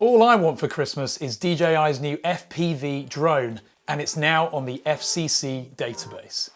All I want for Christmas is DJI's new FPV drone, and it's now on the FCC database.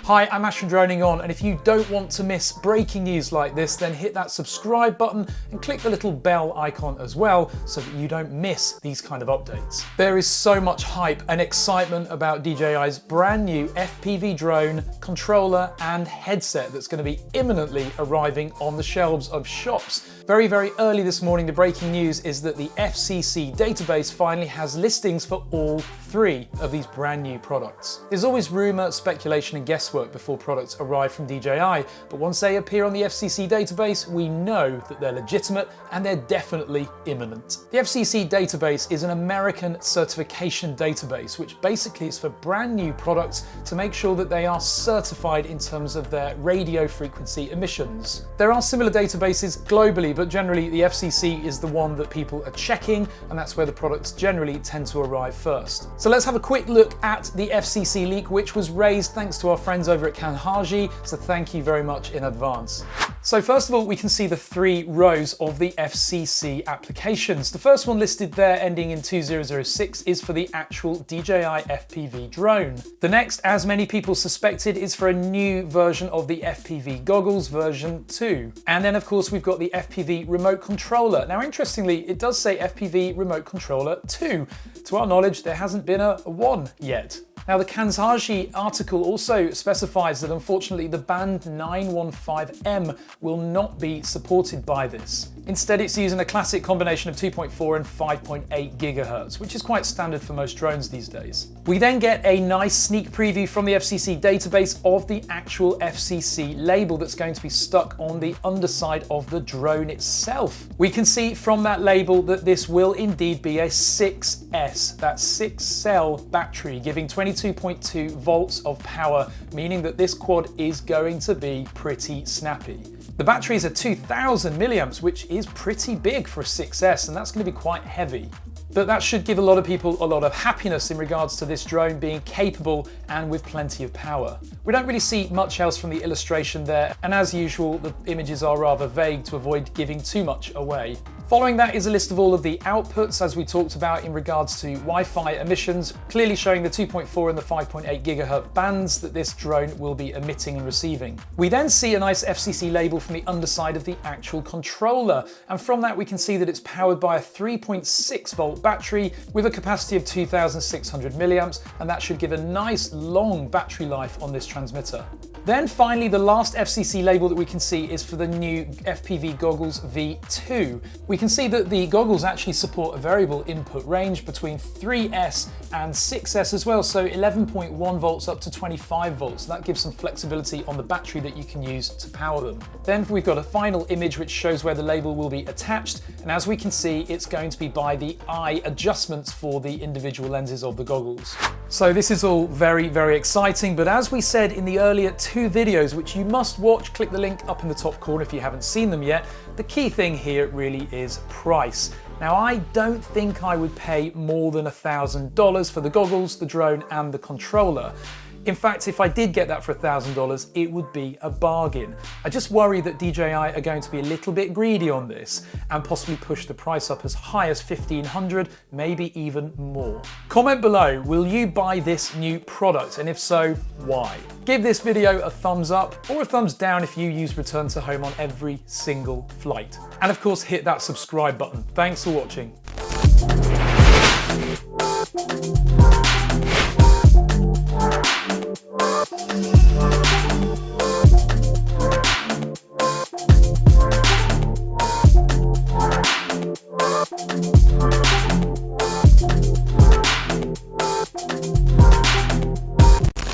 Hi, I'm Ash from DroningON, and if you don't want to miss breaking news like this, then hit that subscribe button and click the little bell icon as well so that you don't miss these kind of updates. There is so much hype and excitement about DJI's brand new FPV drone, controller and headset that's going to be imminently arriving on the shelves of shops. Very, very early this morning, the breaking news is that the FCC database finally has listings for all three of these brand new products. There's always rumour, speculation and guesswork before products arrive from DJI, but once they appear on the FCC database, we know that they're legitimate and they're definitely imminent. The FCC database is an American certification database, which basically is for brand new products to make sure that they are certified in terms of their radio frequency emissions. There are similar databases globally, but generally the FCC is the one that people are checking, and that's where the products generally tend to arrive first. So let's have a quick look at the FCC leak, which was raised thanks to our friends over at Kanhaji, so thank you very much in advance. So first of all, we can see the three rows of the FCC applications. The first one listed there, ending in 2006, is for the actual DJI FPV drone. The next, as many people suspected, is for a new version of the FPV goggles, version 2. And then of course we've got the FPV remote controller. Now interestingly, it does say FPV remote controller 2. To our knowledge, there hasn't been a 1 yet. Now the Kanhaji article also specifies that unfortunately the band 915M will not be supported by this. Instead, it's using a classic combination of 2.4 and 5.8 gigahertz, which is quite standard for most drones these days. We then get a nice sneak preview from the FCC database of the actual FCC label that's going to be stuck on the underside of the drone itself. We can see from that label that this will indeed be a 6S, that 6-cell battery, giving 22.2 volts of power, meaning that this quad is going to be pretty snappy. The battery is at 2000 milliamps, which is pretty big for a 6S, and that's going to be quite heavy. But that should give a lot of people a lot of happiness in regards to this drone being capable and with plenty of power. We don't really see much else from the illustration there, and as usual, the images are rather vague to avoid giving too much away. Following that is a list of all of the outputs, as we talked about in regards to Wi-Fi emissions, clearly showing the 2.4 and the 5.8 gigahertz bands that this drone will be emitting and receiving. We then see a nice FCC label from the underside of the actual controller, and from that we can see that it's powered by a 3.6 volt battery with a capacity of 2600 milliamps, and that should give a nice long battery life on this transmitter. Then finally, the last FCC label that we can see is for the new FPV goggles V2. We can see that the goggles actually support a variable input range between 3S and 6S as well, so 11.1 volts up to 25 volts. That gives some flexibility on the battery that you can use to power them. Then we've got a final image which shows where the label will be attached, and as we can see, it's going to be by the eye adjustments for the individual lenses of the goggles. So this is all very, very exciting, but as we said in the earlier two videos, which you must watch, click the link up in the top corner if you haven't seen them yet, the key thing here really is price. Now, I don't think I would pay more than $1,000 for the goggles, the drone and the controller. In fact, if I did get that for $1,000, it would be a bargain. I just worry that DJI are going to be a little bit greedy on this and possibly push the price up as high as $1,500, maybe even more. Comment below, will you buy this new product? And if so, why? Give this video a thumbs up or a thumbs down if you use return to home on every single flight. And of course, hit that subscribe button. Thanks for watching. We'll be right back.